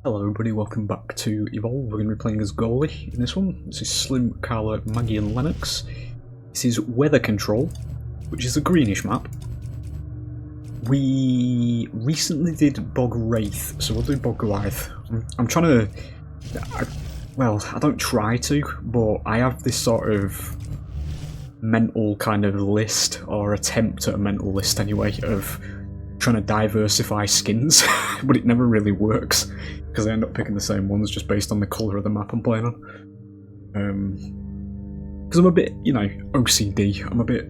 Hello everybody, welcome back to Evolve. We're going to be playing as goalie in this one. This is Slim, Carla, Maggie and Lennox. This is Weather Control, which is a greenish map. We recently did BOG Wraith, so we'll do BOG Goliath. I'm trying to... I don't try to, but I have this sort of mental kind of list, or attempt at a mental list anyway, of trying to diversify skins, but it never really works because I end up picking the same ones just based on the colour of the map I'm playing on. Because I'm a bit, OCD. I'm a bit,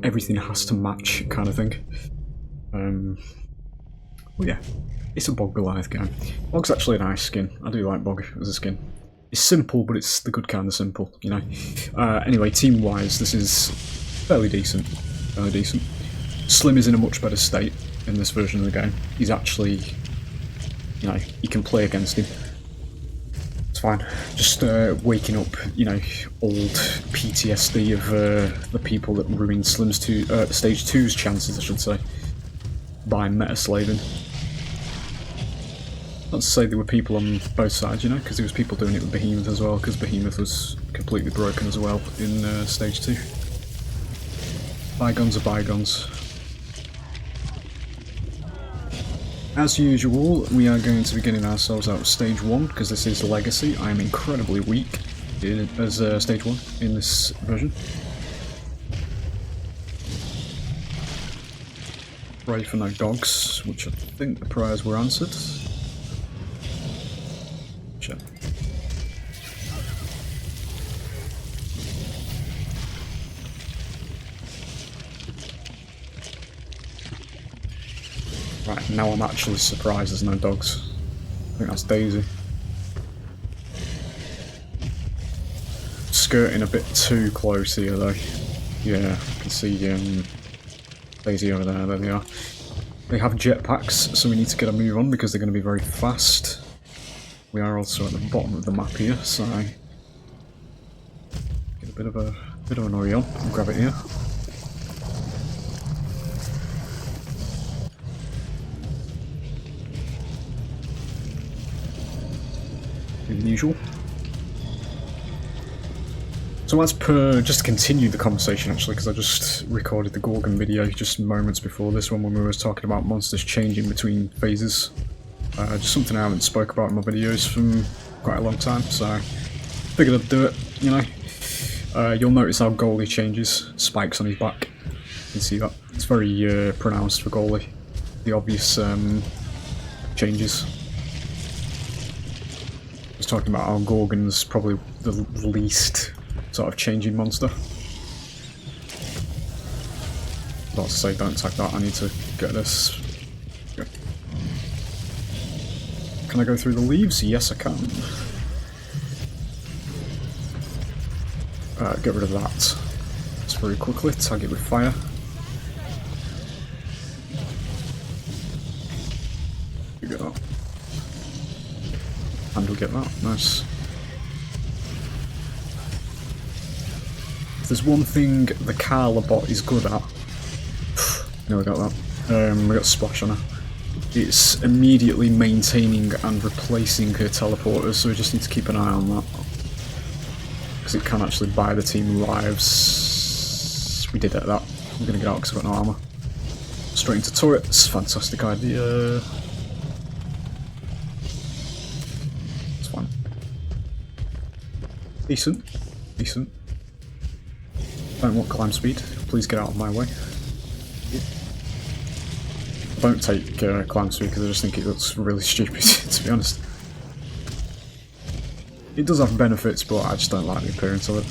everything has to match kind of thing. Well, yeah, it's a BOG Goliath game. BOG's actually a nice skin. I do like BOG as a skin. It's simple, but it's the good kind of simple, Anyway, team-wise, this is fairly decent. Slim is in a much better state in this version of the game. He's actually, you can play against him. It's fine. Just waking up, old PTSD of the people that ruined Slim's Stage 2's chances, I should say, by meta-slaving. Not to say there were people on both sides, because there was people doing it with Behemoth as well, because Behemoth was completely broken as well in Stage 2. Bygones are bygones. As usual, we are going to be getting ourselves out of Stage 1, because this is Legacy. I am incredibly weak as Stage 1 in this version. Pray for no dogs, which I think the prayers were answered. Check. Right, now I'm actually surprised there's no dogs. I think that's Daisy. Skirting a bit too close here though. Yeah, I can see Daisy over there, there they are. They have jetpacks, so we need to get a move on because they're going to be very fast. We are also at the bottom of the map here, so get a bit of an hurry on and grab it here. The usual. So as per, just to continue the conversation actually, because I just recorded the Gorgon video just moments before this one when we were talking about monsters changing between phases. Just something I haven't spoke about in my videos from quite a long time, so I figured I'd do it, You'll notice how goalie changes, spikes on his back. You can see that. It's very pronounced for goalie. The obvious changes. I was talking about how Gorgon's probably the least sort of changing monster. Not to say don't attack that, I need to get this. Okay. Can I go through the leaves? Yes I can. Get rid of that. Just very quickly, tag it with fire. You get that. And we'll get that, nice. If there's one thing the Carla bot is good at... No, we got that. We got Splash on her. It's immediately maintaining and replacing her teleporters, so we just need to keep an eye on that. Because it can actually buy the team lives. We did that. I'm going to get out because I've got no armour. Straight into turrets, fantastic idea. It's fine. Decent. Don't want climb speed, please get out of my way. I don't take climb speed because I just think it looks really stupid, to be honest. It does have benefits, but I just don't like the appearance of it.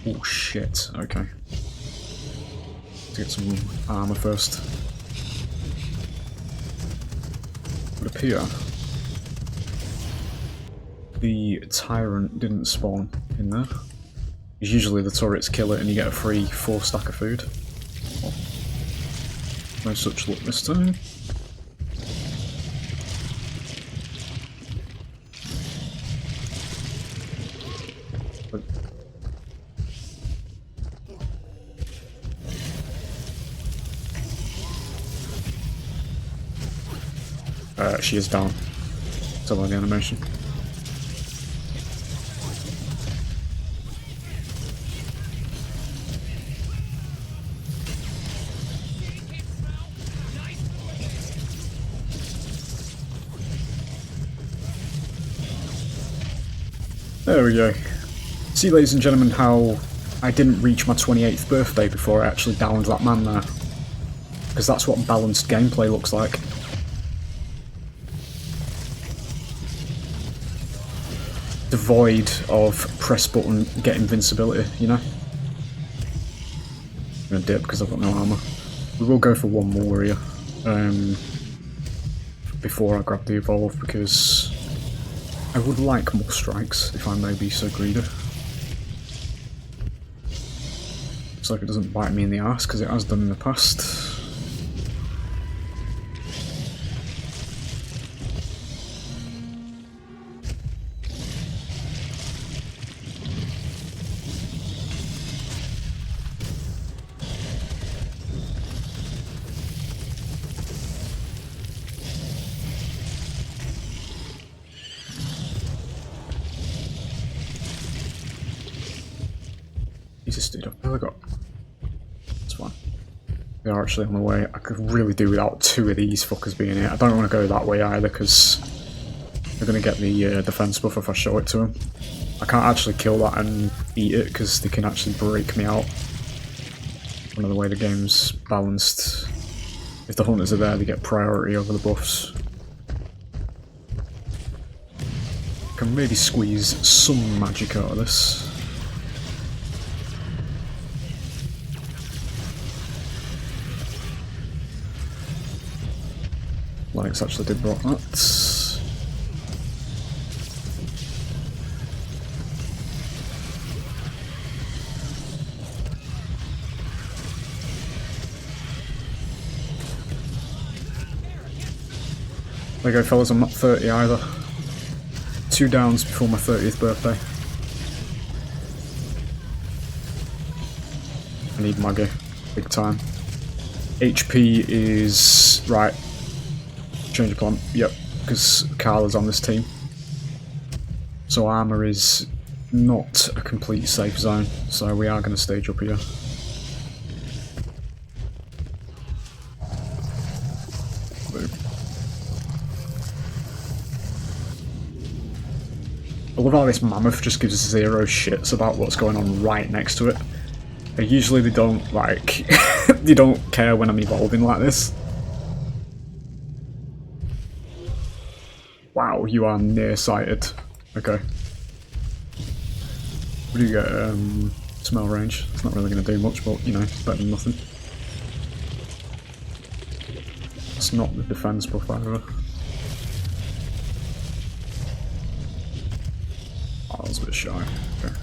Oh shit, okay. Let's get some armour first. It would appear the Tyrant didn't spawn in there. Usually the turrets kill it and you get a free 4 stack of food. Oh. No such luck this time. She is down. So like the animation. There we go. See, ladies and gentlemen, how I didn't reach my 28th birthday before I actually downed that man there. Because that's what balanced gameplay looks like. Devoid of press button, get invincibility, you know? I'm gonna dip because I've got no armour. We will go for one more here. Before I grab the evolve, because I would like more strikes, if I may be so greedy. Looks like it doesn't bite me in the arse, because it has done in the past. Jesus, dude, I've never got... That's fine. We are actually on the way. I could really do without two of these fuckers being here. I don't want to go that way either, because they're going to get the defense buff if I show it to them. I can't actually kill that and eat it, because they can actually break me out. One of the way the game's balanced. If the hunters are there, they get priority over the buffs. Can maybe squeeze some magic out of this. Linux actually did block that. There you go, fellas, I'm not 30 either. 2 downs before my 30th birthday. I need Maggie, big time. HP is... right. Change of plan, yep, because Carla's on this team. So armour is not a complete safe zone, so we are going to stage up here. Boom. I love how this mammoth just gives zero shits about what's going on right next to it. Usually they don't, like, they don't care when I'm evolving like this. Wow, you are nearsighted. Okay. What do you get? Smell range. It's not really going to do much, but, you know, it's better than nothing. It's not the defense buff either. Oh, that was a bit shy. Okay.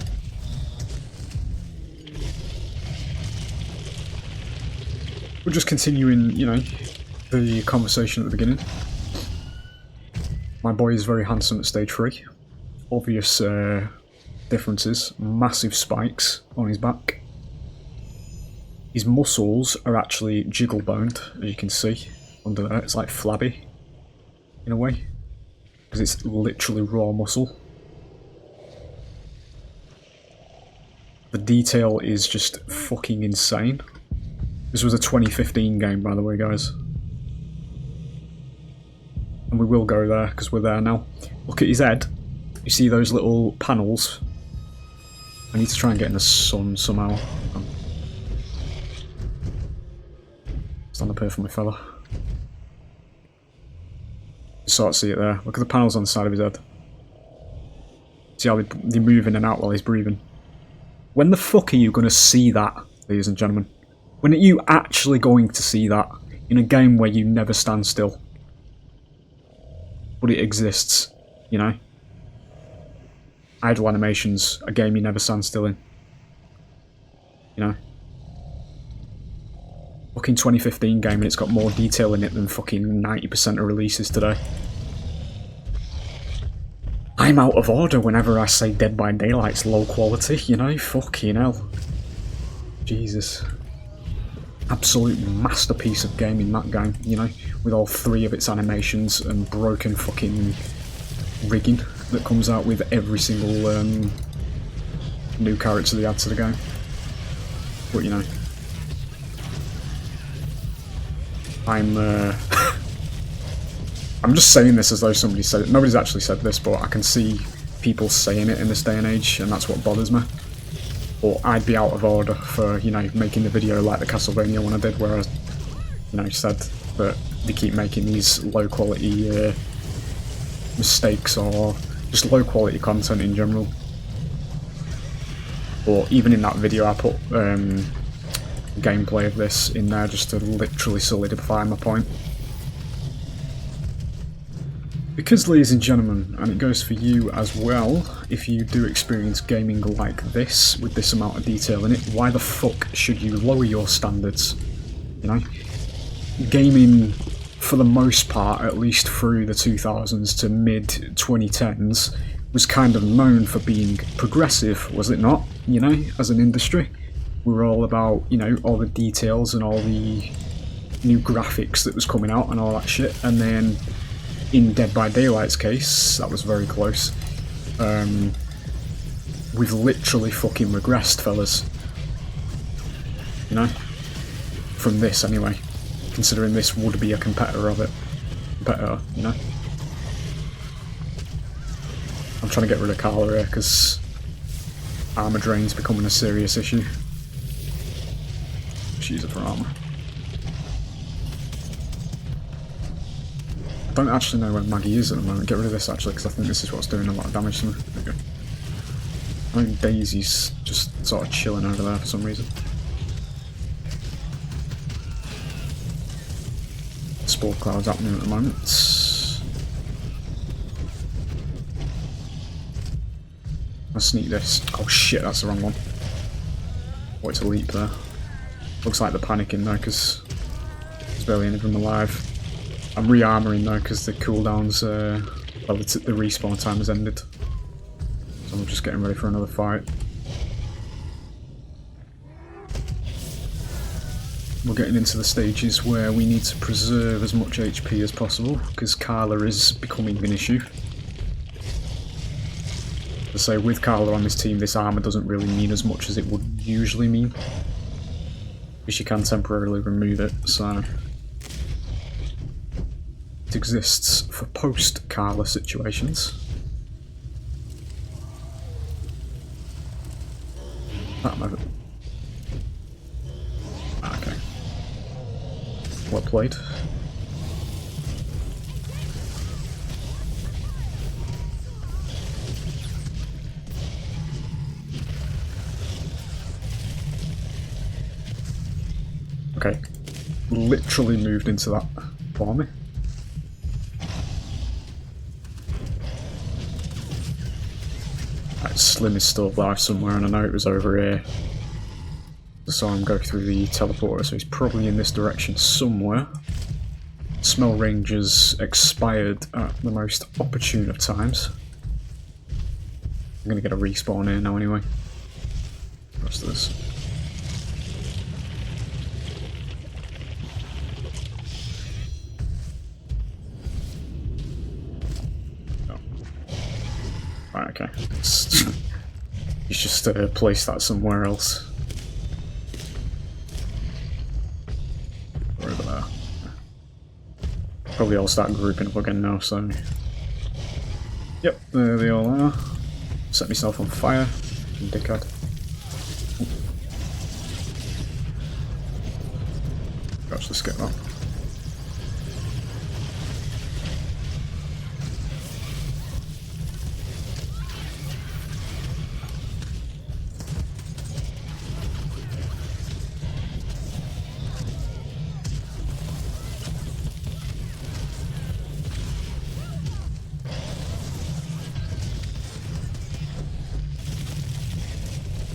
We're just continuing, you know, the conversation at the beginning. My boy is very handsome at stage 3. Obvious differences. Massive spikes on his back. His muscles are actually jiggle boned, as you can see. Under there, it's like flabby, in a way. Because it's literally raw muscle. The detail is just fucking insane. This was a 2015 game, by the way, guys. And we will go there, because we're there now. Look at his head. You see those little panels? I need to try and get in the sun somehow. Stand up here for my fella. You sort of see it there. Look at the panels on the side of his head. See how they move in and out while he's breathing. When the fuck are you going to see that, ladies and gentlemen? When are you actually going to see that in a game where you never stand still? But it exists, you know? Idle animations, a game you never stand still in. You know? Fucking 2015 game and it's got more detail in it than fucking 90% of releases today. I'm out of order whenever I say Dead by Daylight's low quality, you know? Fucking hell. Jesus. Absolute masterpiece of gaming, that game, you know? With all 3 of its animations and broken fucking rigging that comes out with every single new character they add to the game. But you know, I'm I'm just saying this as though somebody said it. Nobody's actually said this, but I can see people saying it in this day and age, and that's what bothers me. Or I'd be out of order for, you know, making the video like the Castlevania one I did, where I, you know, said that they keep making these low quality mistakes or just low quality content in general. Or even in that video I put gameplay of this in there just to literally solidify my point. Because, ladies and gentlemen, and it goes for you as well, if you do experience gaming like this, with this amount of detail in it, why the fuck should you lower your standards? You know? Gaming, for the most part, at least through the 2000s to mid-2010s, was kind of known for being progressive, was it not? You know, as an industry. We were all about, you know, all the details and all the new graphics that was coming out and all that shit, and then in Dead by Daylight's case, that was very close. We've literally fucking regressed, fellas. You know? From this, anyway. Considering this would be a competitor of it. Competitor, you know? I'm trying to get rid of Carla here, because armor drain's becoming a serious issue. She's up for armor. I don't actually know where Maggie is at the moment. Get rid of this actually, because I think this is what's doing a lot of damage to me. There we go. I think Daisy's just sort of chilling over there for some reason. Spore clouds happening at the moment. I'll sneak this. Oh shit, that's the wrong one. Oh, it's a leap there. Looks like they're panicking though, because there's barely any of them alive. I'm re-armoring though, because the cooldowns, well, the respawn time has ended. So I'm just getting ready for another fight. We're getting into the stages where we need to preserve as much HP as possible, because Carla is becoming an issue. As I say, with Carla on this team, this armour doesn't really mean as much as it would usually mean. Because you can temporarily remove it, so it exists for post-Carla situations. That might be... Okay. Well played. Okay. Literally moved into that for me. Right, Slim is still alive somewhere, and I know it was over here. I saw him go through the teleporter, so he's probably in this direction somewhere. Smell range has expired at the most opportune of times. I'm gonna get a respawn here now anyway. What's this? Right, okay. He's just placed that somewhere else. Or over there. Probably all start grouping up again now, so... Yep, there they all are. Set myself on fire. Dickhead. Gosh, let's get that.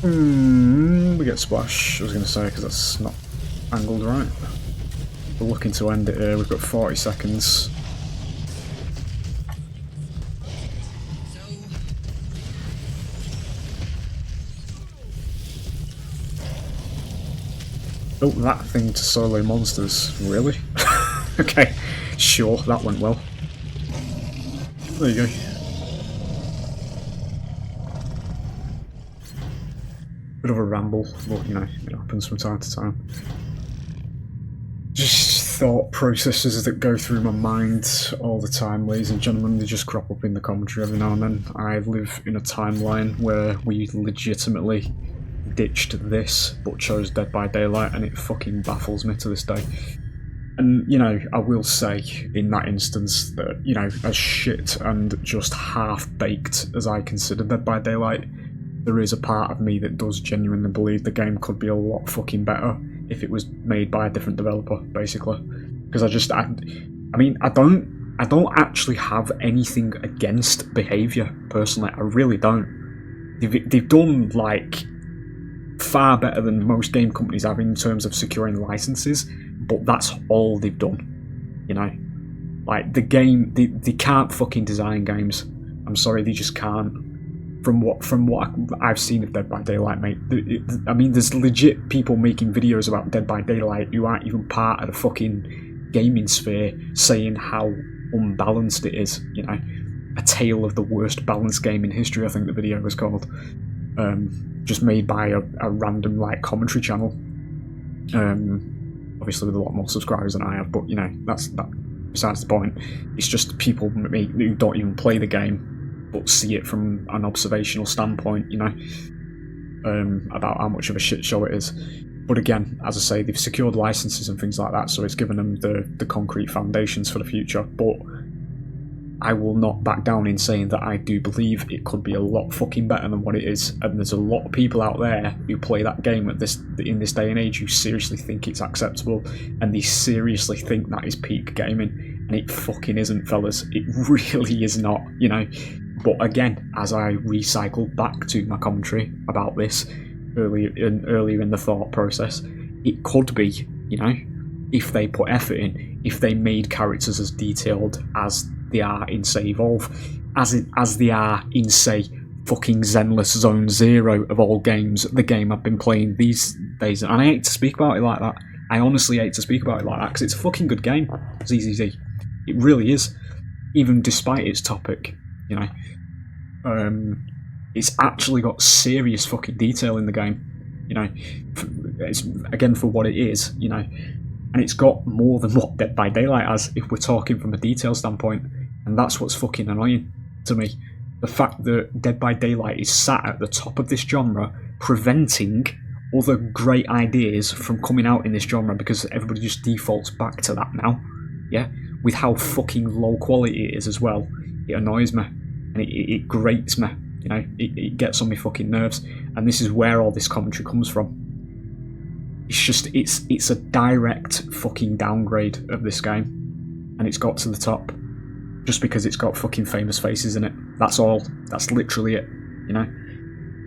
We get splash, I was going to say, because that's not angled right. We're looking to end it here, we've got 40 seconds. Oh, that thing to solo monsters, really? Okay, sure, that went well. There you go. Bit of a ramble, but you know, it happens from time to time. Just thought processes that go through my mind all the time, ladies and gentlemen. They just crop up in the commentary every now and then. I live in a timeline where we legitimately ditched this, but chose Dead by Daylight, and it fucking baffles me to this day. And, you know, I will say in that instance that, you know, as shit and just half-baked as I consider Dead by Daylight, there is a part of me that does genuinely believe the game could be a lot fucking better if it was made by a different developer, basically. Because I don't actually have anything against behaviour, personally. I really don't. They've done, like, far better than most game companies have in terms of securing licenses, but that's all they've done, you know? Like, the game, they can't fucking design games. I'm sorry, they just can't. From what I've seen of Dead by Daylight, mate, I mean, there's legit people making videos about Dead by Daylight who aren't even part of the fucking gaming sphere saying how unbalanced it is, you know? A tale of the worst balanced game in history, I think the video was called. Just made by a random, like, commentary channel. Obviously with a lot more subscribers than I have, but, you know, that's besides the point. It's just people who don't even play the game, but see it from an observational standpoint, you know, about how much of a shit show it is. But again, as I say, they've secured licenses and things like that, so it's given them the concrete foundations for the future. But I will not back down in saying that I do believe it could be a lot fucking better than what it is, and there's a lot of people out there who play that game in this day and age who seriously think it's acceptable, and they seriously think that is peak gaming, and it fucking isn't, fellas. It really is not, you know. But again, as I recycle back to my commentary about this earlier in the thought process, it could be, you know, if they put effort in, if they made characters as detailed as they are in, say, Evolve, as they are in, say, fucking Zenless Zone Zero of all games, the game I've been playing these days. And I hate to speak about it like that. I honestly hate to speak about it like that, because it's a fucking good game, ZZZ. It really is, even despite its topic, you know. It's actually got serious fucking detail in the game, you know. It's, again, for what it is, you know. And it's got more than what Dead by Daylight has, if we're talking from a detail standpoint. And that's what's fucking annoying to me. The fact that Dead by Daylight is sat at the top of this genre, preventing other great ideas from coming out in this genre, because everybody just defaults back to that now. Yeah? With how fucking low quality it is as well. It annoys me. And it grates me. You know, it gets on my fucking nerves. And this is where all this commentary comes from. It's just, it's a direct fucking downgrade of this game. And it's got to the top. Just because it's got fucking famous faces in it. That's all. That's literally it. You know?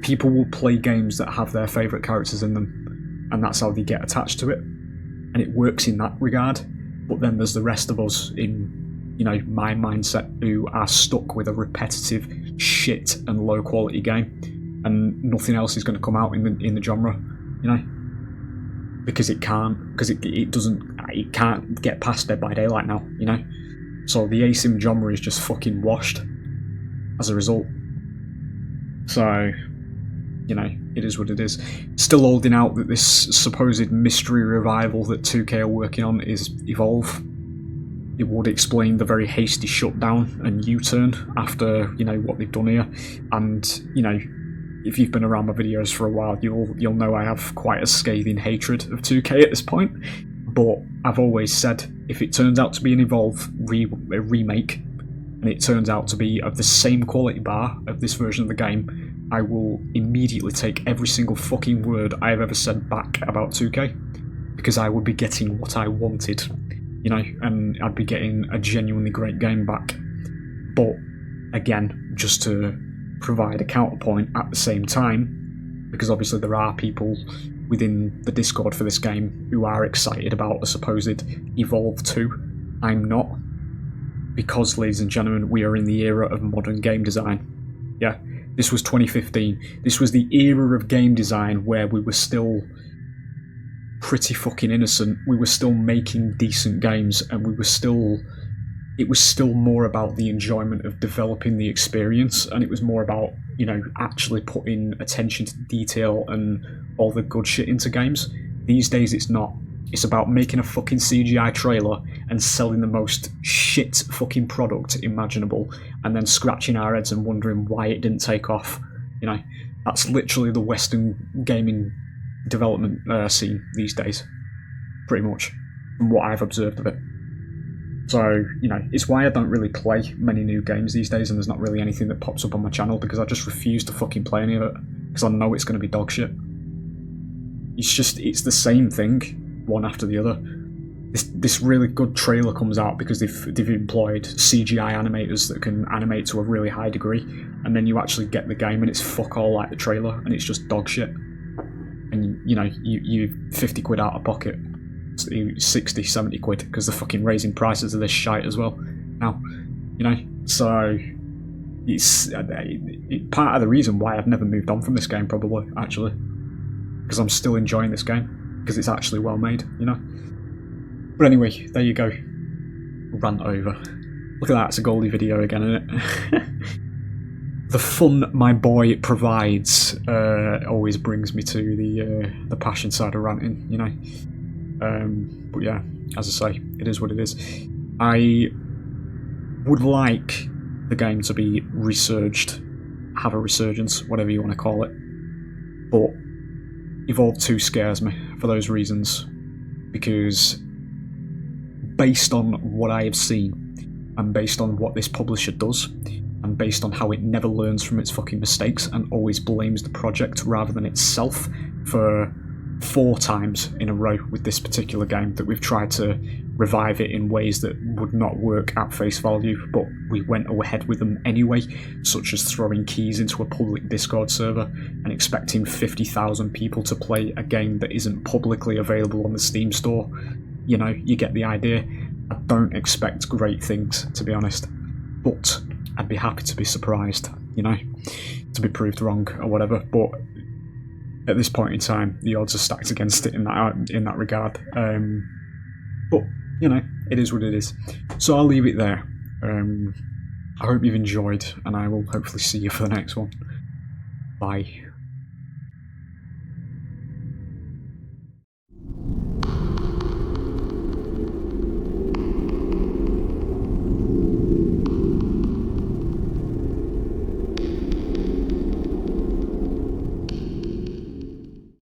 People will play games that have their favourite characters in them. And that's how they get attached to it. And it works in that regard. But then there's the rest of us in, you know, my mindset, who are stuck with a repetitive shit and low quality game. And nothing else is going to come out in the genre. You know? Because it can't. Because it can't get past Dead by Daylight now, you know? So the asym genre is just fucking washed as a result. So, you know, it is what it is. Still holding out that this supposed mystery revival that 2K are working on is Evolve. It would explain the very hasty shutdown and U-turn after, you know, what they've done here. And, you know, if you've been around my videos for a while, you'll know I have quite a scathing hatred of 2K at this point. But I've always said, if it turns out to be an Evolve remake, and it turns out to be of the same quality bar of this version of the game, I will immediately take every single fucking word I've ever said back about 2K, because I would be getting what I wanted, you know, and I'd be getting a genuinely great game back. But, again, just to provide a counterpoint at the same time, because obviously there are people within the Discord for this game who are excited about a supposed Evolve 2. I'm not. Because, ladies and gentlemen, we are in the era of modern game design. Yeah, this was 2015. This was the era of game design where we were still pretty fucking innocent. We were still making decent games, and we were still it was still more about the enjoyment of developing the experience, and it was more about, you know, actually putting attention to detail and all the good shit into games. These days it's not. It's about making a fucking CGI trailer and selling the most shit fucking product imaginable, and then scratching our heads and wondering why it didn't take off. You know, that's literally the Western gaming development scene these days, pretty much, from what I've observed of it. So, you know, it's why I don't really play many new games these days, and there's not really anything that pops up on my channel, because I just refuse to fucking play any of it, because I know it's going to be dog shit. It's the same thing, one after the other. This really good trailer comes out because they've employed CGI animators that can animate to a really high degree, and then you actually get the game and it's fuck all like the trailer, and it's just dog shit. And, you know, you 50 quid out of pocket. 60, 70 quid, because they're fucking raising prices of this shite as well now, you know. So it's part of the reason why I've never moved on from this game, probably, actually, because I'm still enjoying this game, because it's actually well made, you know. But anyway, there you go, rant over. Look at that, it's a Goldie video again, isn't it? The fun my boy provides always brings me to the passion side of ranting, you know. But yeah, as I say, it is what it is. I would like the game to be resurged, have a resurgence, whatever you want to call it. But Evolved 2 scares me for those reasons, because based on what I have seen, and based on what this publisher does, and based on how it never learns from its fucking mistakes and always blames the project rather than itself for 4 times in a row with this particular game that we've tried to revive it in ways that would not work at face value, but we went ahead with them anyway, such as throwing keys into a public Discord server and expecting 50,000 people to play a game that isn't publicly available on the Steam store. You know, you get the idea. I don't expect great things, to be honest, but I'd be happy to be surprised, you know, to be proved wrong or whatever. But at this point in time, the odds are stacked against it in that regard. But, you know, it is what it is. So I'll leave it there. I hope you've enjoyed, and I will hopefully see you for the next one. Bye.